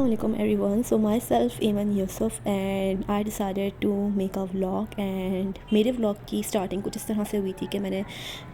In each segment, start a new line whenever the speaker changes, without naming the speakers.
Assalamualaikum everyone. So myself Iman Yusuf and I decided to make a vlog and मेरे vlog की starting कुछ इस तरह से हुई थी कि मैंने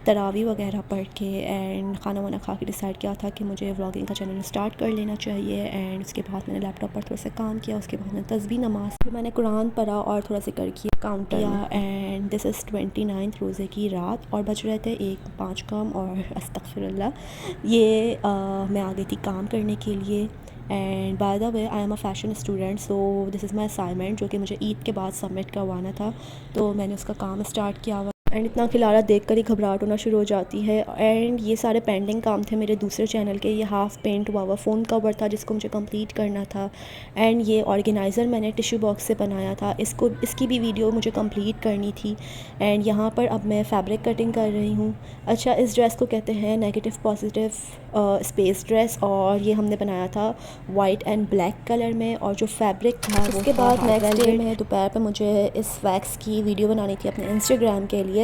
तरावी वगैरह पढ़ के एंड खाना वाना खा के डिसाइड किया था कि मुझे व्लॉगिंग का चैनल स्टार्ट कर लेना चाहिए। एंड उसके बाद मैंने लैपटॉप पर थोड़ा सा काम किया, उसके बाद मैंने तस्बीह नमाज, फिर मैंने कुरान पढ़ा और थोड़ा सा कर किया काउंट किया। एंड दिस इज़ 29 रोज़े की रात और बज रहे थे 1:05 कम और अस्तगफिरुल्लाह ये मैं आ गई थी काम करने के लिए। And by the way I am a fashion student, so this is my assignment जो कि मुझे ईद के बाद सबमिट करवाना था, तो मैंने उसका काम स्टार्ट किया हुआ। एंड इतना खिलारा देख कर ही घबराहट होना शुरू हो जाती है। एंड ये सारे पेंडिंग काम थे मेरे दूसरे चैनल के। ये हाफ़ पेंट हुआ फ़ोन कवर था जिसको मुझे कंप्लीट करना था। एंड ये ऑर्गेनाइज़र मैंने टिश्यू बॉक्स से बनाया था, इसकी भी वीडियो मुझे कंप्लीट करनी थी। एंड यहाँ पर अब मैं फैब्रिक कटिंग कर रही हूँ। अच्छा, इस ड्रेस को कहते हैं नेगेटिव पॉजिटिव स्पेस ड्रेस और ये हमने बनाया था वाइट एंड ब्लैक कलर में। और जो फैब्रिक था उसके बाद नेक्स्ट डे में दोपहर पे मुझे इस वैक्स की वीडियो बनानी थी अपने इंस्टाग्राम के लिए।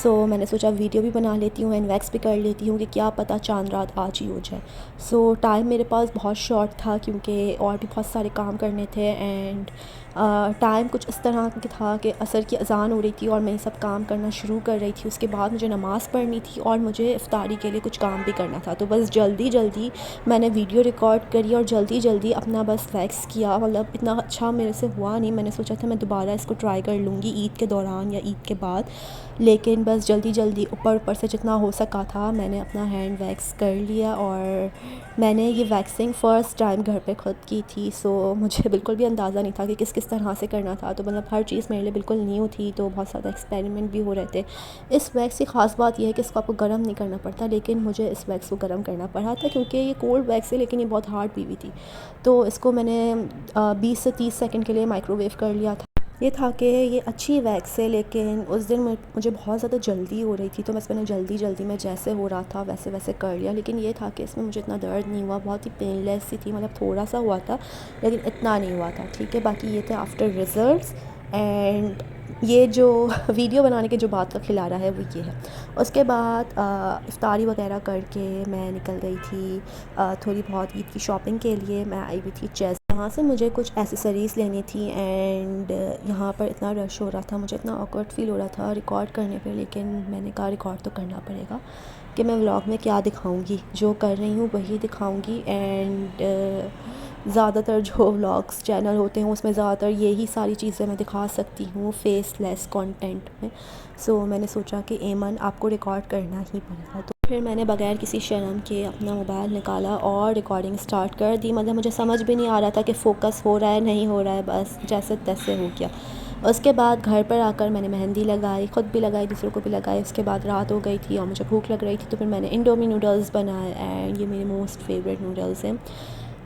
सो मैंने सोचा वीडियो भी बना लेती हूँ एंड वैक्स भी कर लेती हूँ कि क्या पता चांद रात आज ही हो जाए। सो टाइम मेरे पास बहुत शॉर्ट था क्योंकि और भी बहुत सारे काम करने थे। एंड टाइम कुछ इस तरह का था कि असर की अज़ान हो रही थी और मैं ये सब काम करना शुरू कर रही थी। उसके बाद मुझे नमाज़ पढ़नी थी और मुझे इफ्तारी के लिए कुछ काम भी करना था। तो बस जल्दी जल्दी मैंने वीडियो रिकॉर्ड करी और जल्दी जल्दी अपना बस वैक्स किया। मतलब इतना अच्छा मेरे से हुआ नहीं, मैंने सोचा था मैं दोबारा इसको ट्राई कर लूँगी ईद के दौरान या ईद के बाद, लेकिन बस जल्दी जल्दी ऊपर से जितना हो सका था मैंने अपना हैंड वैक्स कर लिया। और मैंने ये वैक्सिंग फ़र्स्ट टाइम घर पे ख़ुद की थी, सो मुझे बिल्कुल भी अंदाज़ा नहीं था कि किस तरह से करना था। तो मतलब हर चीज़ मेरे लिए बिल्कुल न्यू थी, तो बहुत ज़्यादा एक्सपेरिमेंट भी हो रहे थे। इस वैक्स की ख़ास बात यह है कि इसको आपको गर्म नहीं करना पड़ता, लेकिन मुझे इस वैक्स को गर्म करना पड़ा था क्योंकि ये कोल्ड वैक्स है लेकिन ये बहुत हार्ड भी थी। तो इसको मैंने 20 से 30 सेकंड के लिए माइक्रोवेव कर लिया था। ये था कि ये अच्छी वैक्स है, लेकिन उस दिन मुझे बहुत ज़्यादा जल्दी हो रही थी, तो बस मैंने जल्दी जल्दी में जैसे हो रहा था वैसे वैसे कर लिया। लेकिन ये था कि इसमें मुझे इतना दर्द नहीं हुआ, बहुत ही पेनलेस सी थी, मतलब थोड़ा सा हुआ था लेकिन इतना नहीं हुआ था। ठीक है, बाकी ये थे आफ्टर रिज़ल्ट्स। एंड ये जो वीडियो बनाने के जो बात का खिलारा है वो ये है। उसके बाद इफ्तारी वगैरह करके मैं निकल गई थी थोड़ी बहुत ईद की शॉपिंग के लिए। मैं आई हुई थी चेस, यहाँ से मुझे कुछ एसेसरीज़ लेनी थी। एंड यहाँ पर इतना रश हो रहा था, मुझे इतना ऑकवर्ड फ़ील हो रहा था रिकॉर्ड करने पे, लेकिन मैंने कहा रिकॉर्ड तो करना पड़ेगा कि मैं व्लॉग में क्या दिखाऊंगी, जो कर रही हूँ वही दिखाऊंगी। एंड ज़्यादातर जो व्लॉग्स चैनल होते हैं उसमें ज़्यादातर यही सारी चीज़ें मैं दिखा सकती हूँ फेसलेस कंटेंट में। सो मैंने सोचा कि एमन आपको रिकॉर्ड करना ही पड़ेगा। तो फिर मैंने बगैर किसी शर्म के अपना मोबाइल निकाला और रिकॉर्डिंग स्टार्ट कर दी। मतलब मुझे समझ भी नहीं आ रहा था कि फ़ोकस हो रहा है नहीं हो रहा है, बस जैसे तैसे हो गया। उसके बाद घर पर आकर मैंने मेहंदी लगाई, ख़ुद भी लगाई, दूसरों को भी लगाई। उसके बाद रात हो गई थी और मुझे भूख लग रही थी, तो फिर मैंने इंडोमी नूडल्स बनाए। एंड ये मेरे मोस्ट फेवरेट नूडल्स हैं।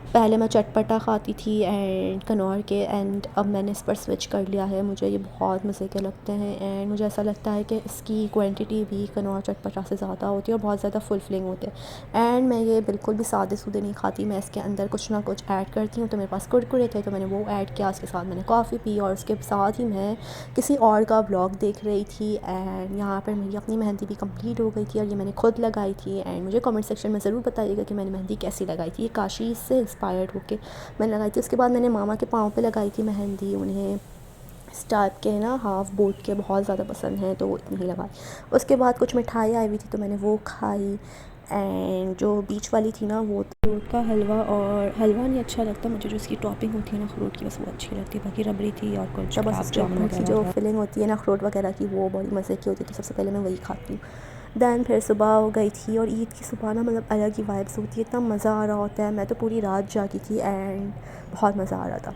पहले मैं चटपटा खाती थी एंड कनौर के, एंड अब मैंने इस पर स्विच कर लिया है। मुझे ये बहुत मज़े के लगते हैं एंड मुझे ऐसा लगता है कि इसकी क्वांटिटी भी कनौर चटपटा से ज़्यादा होती है और बहुत ज़्यादा फुलफिलिंग होते हैं। एंड मैं ये बिल्कुल भी सादे सूदे नहीं खाती, मैं इसके अंदर कुछ ना कुछ ऐड करती हूँ। तो मेरे पास कुरकुरे थे तो मैंने वो ऐड किया, उसके साथ मैंने कॉफ़ी पी और उसके साथ ही मैं किसी और का व्लॉग देख रही थी। एंड यहाँ पर मेरी अपनी मेहंदी भी कंप्लीट हो गई थी और ये मैंने खुद लगाई थी। एंड मुझे कमेंट सेक्शन में ज़रूर बताइएगा कि मैंने मेहंदी कैसी लगाई थी। ये काशी से इंस्पायर्ड होके मैंने लगाई थी। उसके बाद मैंने मामा के पाँव पे लगाई थी मेहंदी, उन्हें इस टाइप के ना हाफ़ बोट के बहुत ज़्यादा पसंद हैं तो वो इतनी ही लगाई। उसके बाद कुछ मिठाई आई हुई थी तो मैंने वो खाई। एंड जो बीच वाली थी ना वो फ्रूट का हलवा, और हलवा नहीं अच्छा लगता मुझे, जो इसकी टॉपिंग होती है ना अखरोट की बस वो अच्छी लगती है, बाकी रबड़ी थी और कुछ गुलाब जामुन की जो फिलिंग होती है ना अखरोट वगैरह की वो बड़ी मज़े की होती है, तो सबसे पहले मैं वही खाती हूँ। दैन फिर सुबह हो गई थी और ईद की सुबह ना मतलब अलग ही वाइब्स होती है, इतना मज़ा आ रहा होता है। मैं तो पूरी रात जागी थी एंड बहुत मज़ा आ रहा था,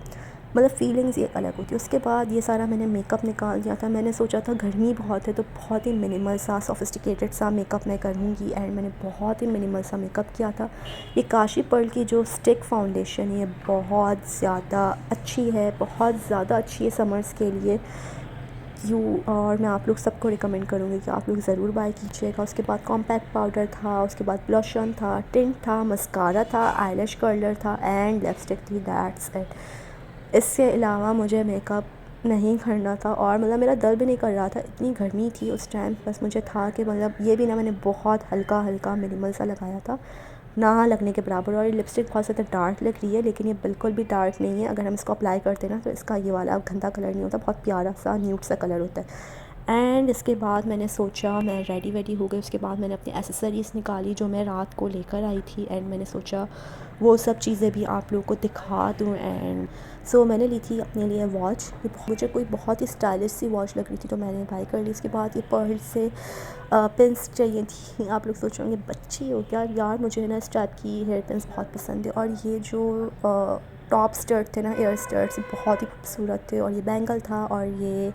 मतलब फ़ीलिंग्स ये अलग होती है। उसके बाद ये सारा मैंने मेकअप निकाल दिया था। मैंने सोचा था गर्मी बहुत है तो बहुत ही मिनिमल सा सोफिस्टिकेटेड सा मेकअप मैं करूँगी, एंड मैंने बहुत ही मिनिमल सा मेकअप किया था। ये काशी पर्ल की जो स्टिक फाउंडेशन है ये बहुत ज़्यादा अच्छी है, बहुत ज़्यादा अच्छी है समर्स के लिए और मैं आप लोग सबको रिकमेंड करूँगी कि आप लोग ज़रूर बाय कीजिएगा। उसके बाद कॉम्पैक्ट पाउडर था, उसके बाद ब्लश ऑन था, टिंट था, मस्कारा था, आईलैश कर्लर था एंड लिपस्टिक थी, दैट्स इट। इसके अलावा मुझे मेकअप नहीं करना था और मतलब मेरा दिल भी नहीं कर रहा था, इतनी गर्मी थी उस टाइम। बस मुझे था कि मतलब ये भी ना मैंने बहुत हल्का हल्का मिनिमल सा लगाया था, ना लगने के बराबर। और ये लिपस्टिक बहुत ज़्यादा डार्क लग रही है, लेकिन ये बिल्कुल भी डार्क नहीं है। अगर हम इसको अप्लाई करते हैं ना तो इसका ये वाला गंदा कलर नहीं होता, बहुत प्यारा सा न्यूड सा कलर होता है। एंड इसके बाद मैंने सोचा, मैं रेडी वेडी हो गई। उसके बाद मैंने अपनी एसेसरीज़ निकाली जो मैं रात को लेकर आई थी, एंड मैंने सोचा वो सब चीज़ें भी आप लोगों को दिखा दूँ। एंड सो मैंने ली थी अपने लिए वॉच। ये मुझे कोई बहुत ही स्टाइलिश सी वॉच लग रही थी तो मैंने बाई कर ली। इसके बाद ये पर्ल से पिन्स चाहिए थी। आप लोग सोच रहे होंगे बच्ची हो क्या यार, मुझे ना इस टाइप की हेयर पिन्स बहुत पसंद है। और ये जो टॉप स्टर्ट थे ना, एयर स्टर्ट्स, बहुत ही खूबसूरत थे। और ये बैंगल था और ये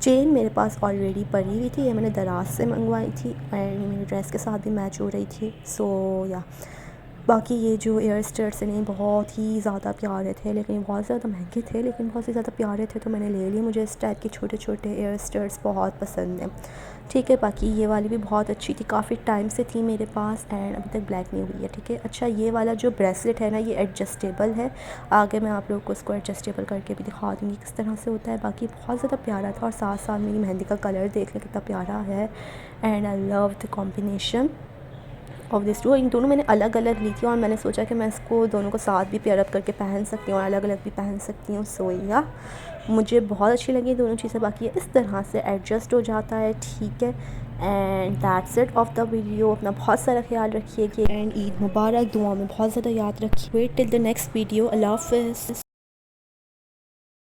चेन मेरे पास ऑलरेडी पड़ी हुई थी, ये मैंने दराज से मंगवाई थी एंड मेरी ड्रेस के साथ भी मैच हो रही थी। सो या बाकी ये जो एयर स्टर्ट्स हैं बहुत ही ज़्यादा प्यारे थे, लेकिन बहुत ज़्यादा महंगे थे, लेकिन बहुत ही ज़्यादा प्यारे थे तो मैंने ले लिए। मुझे इस टाइप के छोटे छोटे एयर स्टर्ट्स बहुत पसंद हैं। ठीक है, बाकी ये वाली भी बहुत अच्छी थी, काफ़ी टाइम से थी मेरे पास एंड अभी तक ब्लैक नहीं हुई है। ठीक है, अच्छा ये वाला जो ब्रेसलेट है ना, ये एडजस्टेबल है। आगे मैं आप लोगों को इसको एडजस्टेबल करके भी दिखा दूँगी किस तरह से होता है। बाकी बहुत ज़्यादा प्यारा था और साथ साथ मेरी मेहंदी का कलर देख लें कितना प्यारा है। And I love the combination of this two. इन दोनों मैंने अलग अलग ली थी और मैंने सोचा कि मैं इसको दोनों को साथ भी पेयर अप करके पहन सकती हूँ और अलग अलग भी पहन सकती हूँ। सो या मुझे बहुत अच्छी लगी दोनों चीज़ें। बाकी इस तरह से एडजस्ट हो जाता है। ठीक है, and that's it of the video. अपना बहुत सारा ख्याल रखिए एंड ईद मुबारक। दुआ में बहुत ज़्यादा याद रखिए। Wait till the next video. अल्लाह हाफ़िज़।